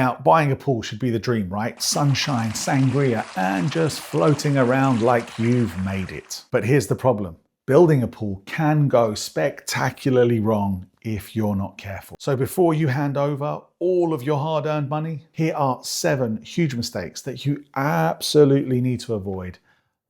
Now, buying a pool should be the dream, right? Sunshine, sangria, and just floating around like you've made it. But here's the problem. Building a pool can go spectacularly wrong if you're not careful. So before you hand over all of your hard-earned money, here are 7 huge mistakes that you absolutely need to avoid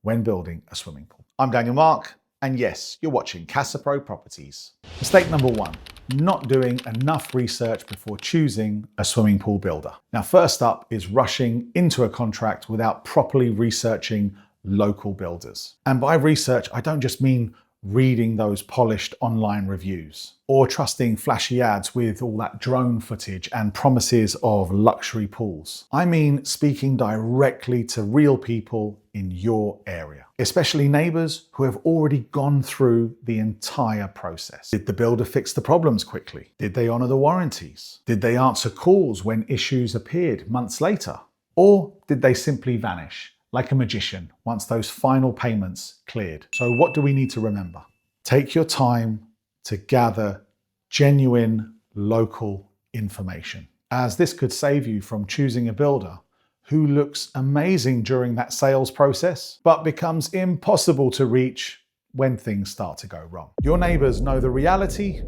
when building a swimming pool. I'm Daniel Mark, and yes, you're watching Casa Properties. Mistake number 1, not doing enough research before choosing a swimming pool builder. Now, first up is rushing into a contract without properly researching local builders. And by research, I don't just mean reading those polished online reviews or trusting flashy ads with all that drone footage and promises of luxury pools. I mean speaking directly to real people in your area, especially neighbors who have already gone through the entire process. Did the builder fix the problems quickly? Did they honor the warranties? Did they answer calls when issues appeared months later? Or did they simply vanish like a magician once those final payments cleared? So what do we need to remember? Take your time to gather genuine local information, as this could save you from choosing a builder who looks amazing during that sales process, but becomes impossible to reach when things start to go wrong. Your neighbors know the reality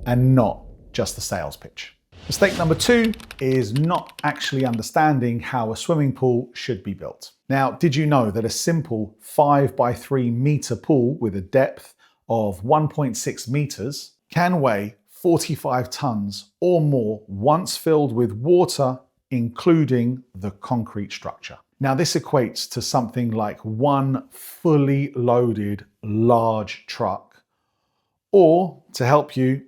and not just the sales pitch. Mistake number 2 is not actually understanding how a swimming pool should be built. Now, did you know that a simple 5 by 3 meter pool with a depth of 1.6 meters can weigh 45 tons or more once filled with water, including the concrete structure? Now, this equates to something like 1 fully loaded large truck, or to help you,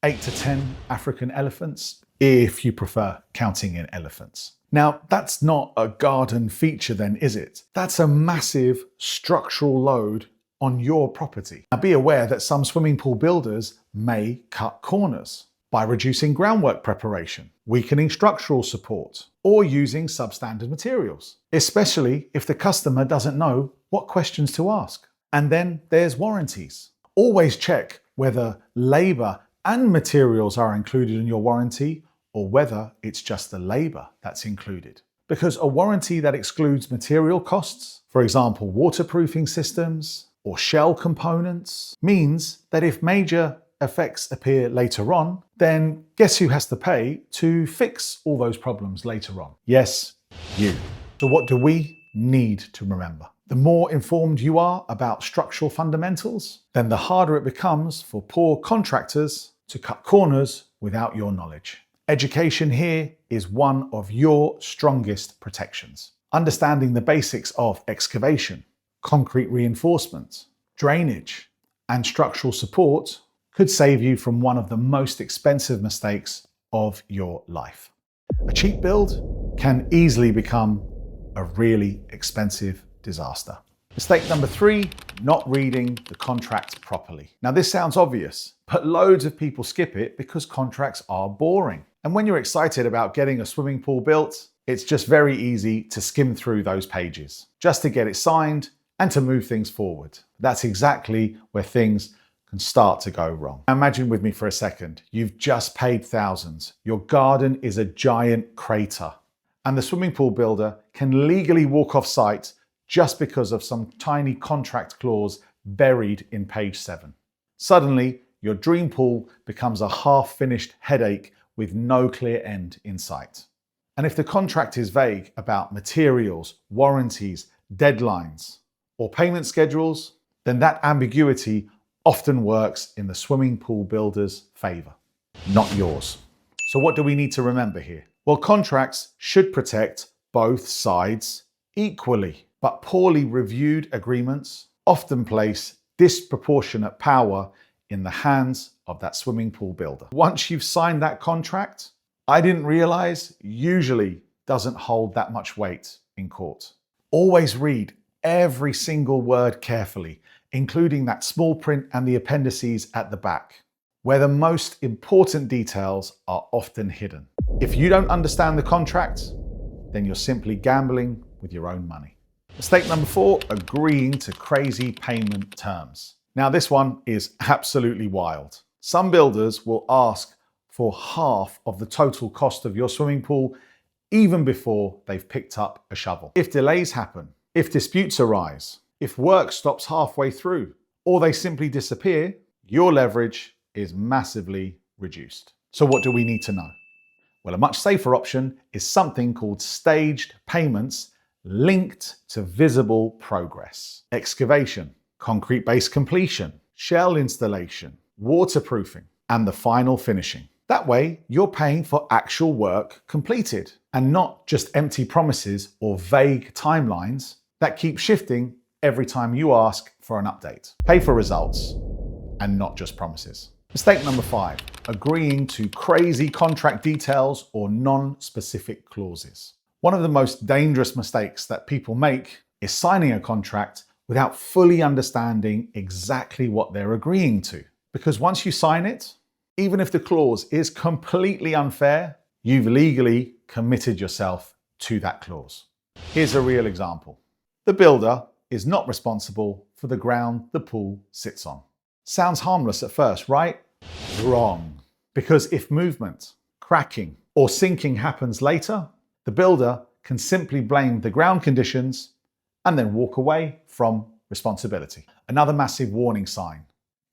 8 to 10 African elephants, if you prefer counting in elephants. Now, that's not a garden feature then, is it? That's a massive structural load on your property. Now, be aware that some swimming pool builders may cut corners by reducing groundwork preparation, weakening structural support, or using substandard materials, especially if the customer doesn't know what questions to ask. And then there's warranties. Always check whether labor and materials are included in your warranty, or whether it's just the labor that's included. Because a warranty that excludes material costs, for example, waterproofing systems or shell components, means that if major effects appear later on, then guess who has to pay to fix all those problems later on? Yes, you. So what do we need to remember? The more informed you are about structural fundamentals, then the harder it becomes for poor contractors to cut corners without your knowledge. Education here is one of your strongest protections. Understanding the basics of excavation, concrete reinforcement, drainage, and structural support could save you from one of the most expensive mistakes of your life. A cheap build can easily become a really expensive disaster. Mistake number 3, not reading the contract properly. Now, this sounds obvious, but loads of people skip it because contracts are boring. And when you're excited about getting a swimming pool built, it's just very easy to skim through those pages just to get it signed and to move things forward. That's exactly where things can start to go wrong. Imagine with me for a second, you've just paid thousands. Your garden is a giant crater, and the swimming pool builder can legally walk off site just because of some tiny contract clause buried in page 7. Suddenly, your dream pool becomes a half-finished headache with no clear end in sight. And if the contract is vague about materials, warranties, deadlines, or payment schedules, then that ambiguity often works in the swimming pool builder's favor, not yours. So what do we need to remember here? Well, contracts should protect both sides equally, but poorly reviewed agreements often place disproportionate power in the hands of that swimming pool builder. Once you've signed that contract, I didn't realize usually doesn't hold that much weight in court. Always read every single word carefully, including that small print and the appendices at the back, where the most important details are often hidden. If you don't understand the contract, then you're simply gambling with your own money. Mistake number 4, agreeing to crazy payment terms. Now, this one is absolutely wild. Some builders will ask for half of the total cost of your swimming pool, even before they've picked up a shovel. If delays happen, if disputes arise, if work stops halfway through, or they simply disappear, your leverage is massively reduced. So what do we need to know? Well, a much safer option is something called staged payments linked to visible progress. Excavation, concrete base completion, shell installation, waterproofing, and the final finishing. That way, you're paying for actual work completed and not just empty promises or vague timelines that keep shifting every time you ask for an update. Pay for results and not just promises. Mistake number 5, agreeing to crazy contract details or non-specific clauses. One of the most dangerous mistakes that people make is signing a contract without fully understanding exactly what they're agreeing to. Because once you sign it, even if the clause is completely unfair, you've legally committed yourself to that clause. Here's a real example. The builder is not responsible for the ground the pool sits on. Sounds harmless at first, right? Wrong. Because if movement, cracking, or sinking happens later, the builder can simply blame the ground conditions and then walk away from responsibility. Another massive warning sign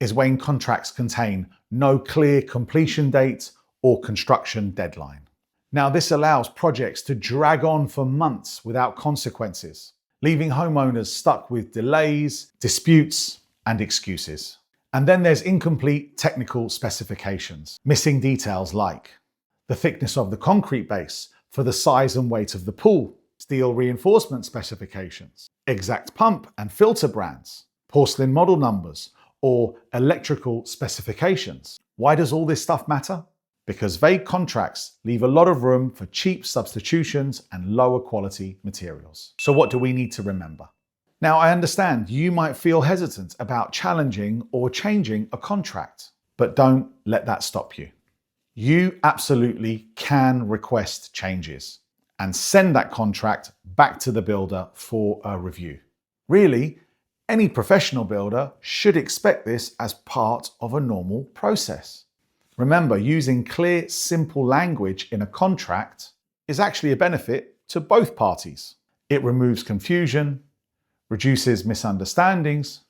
is when contracts contain no clear completion date or construction deadline. Now, this allows projects to drag on for months without consequences, leaving homeowners stuck with delays, disputes, and excuses. And then there's incomplete technical specifications, missing details like the thickness of the concrete base for the size and weight of the pool, steel reinforcement specifications, exact pump and filter brands, porcelain model numbers, or electrical specifications. Why does all this stuff matter? Because vague contracts leave a lot of room for cheap substitutions and lower quality materials. So what do we need to remember? Now, I understand you might feel hesitant about challenging or changing a contract, but don't let that stop you. You absolutely can request changes and send that contract back to the builder for a review. Really, any professional builder should expect this as part of a normal process. Remember, using clear, simple language in a contract is actually a benefit to both parties. It removes confusion, reduces misunderstandings,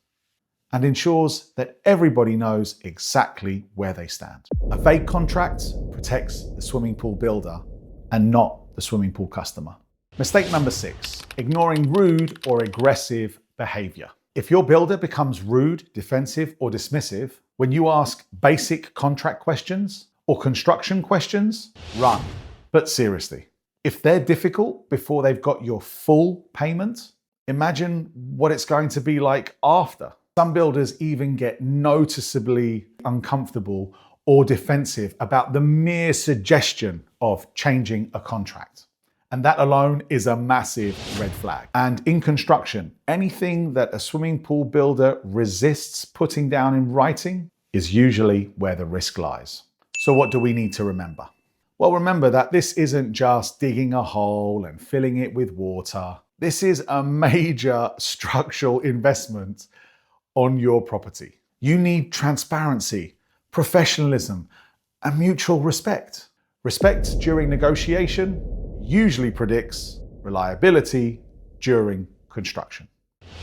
and ensures that everybody knows exactly where they stand. A vague contract protects the swimming pool builder and not the swimming pool customer. Mistake number 6, ignoring rude or aggressive behavior. If your builder becomes rude, defensive, or dismissive when you ask basic contract questions or construction questions, run. But seriously, if they're difficult before they've got your full payment, imagine what it's going to be like after. Some builders even get noticeably uncomfortable or defensive about the mere suggestion of changing a contract. And that alone is a massive red flag. And in construction, anything that a swimming pool builder resists putting down in writing is usually where the risk lies. So what do we need to remember? Well, remember that this isn't just digging a hole and filling it with water. This is a major structural investment on your property. You need transparency, professionalism, and mutual respect. Respect during negotiation usually predicts reliability during construction.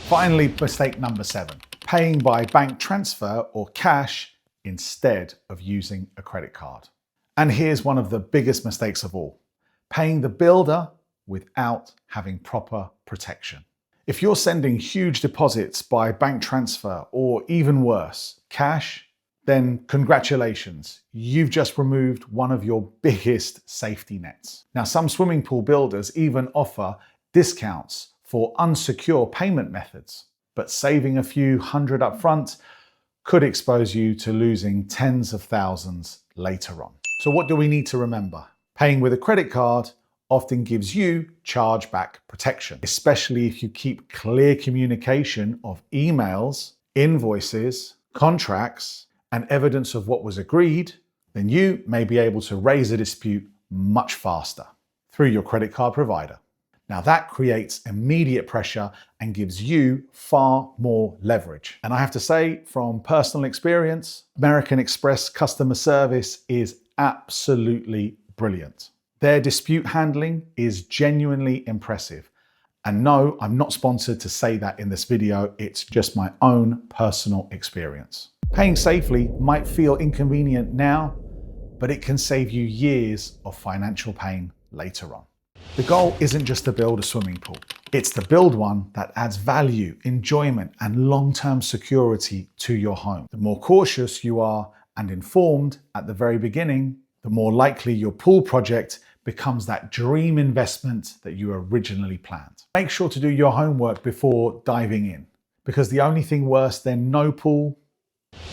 Finally, mistake number 7, paying by bank transfer or cash instead of using a credit card. And here's one of the biggest mistakes of all, paying the builder without having proper protection. If you're sending huge deposits by bank transfer or even worse, cash, then congratulations, you've just removed one of your biggest safety nets. Now, some swimming pool builders even offer discounts for unsecure payment methods, but saving a few hundred up front could expose you to losing tens of thousands later on. So what do we need to remember? Paying with a credit card often gives you chargeback protection, especially if you keep clear communication of emails, invoices, contracts, and evidence of what was agreed, then you may be able to raise a dispute much faster through your credit card provider. Now that creates immediate pressure and gives you far more leverage. And I have to say, from personal experience, American Express customer service is absolutely brilliant. Their dispute handling is genuinely impressive. And no, I'm not sponsored to say that in this video, it's just my own personal experience. Paying safely might feel inconvenient now, but it can save you years of financial pain later on. The goal isn't just to build a swimming pool. It's to build one that adds value, enjoyment, and long-term security to your home. The more cautious you are and informed at the very beginning, the more likely your pool project becomes that dream investment that you originally planned. Make sure to do your homework before diving in, because the only thing worse than no pool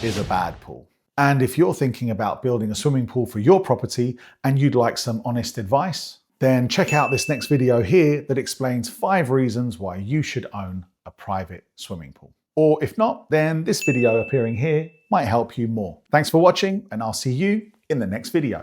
is a bad pool. And if you're thinking about building a swimming pool for your property and you'd like some honest advice, then check out this next video here that explains 5 reasons why you should own a private swimming pool. Or if not, then this video appearing here might help you more. Thanks for watching, and I'll see you in the next video.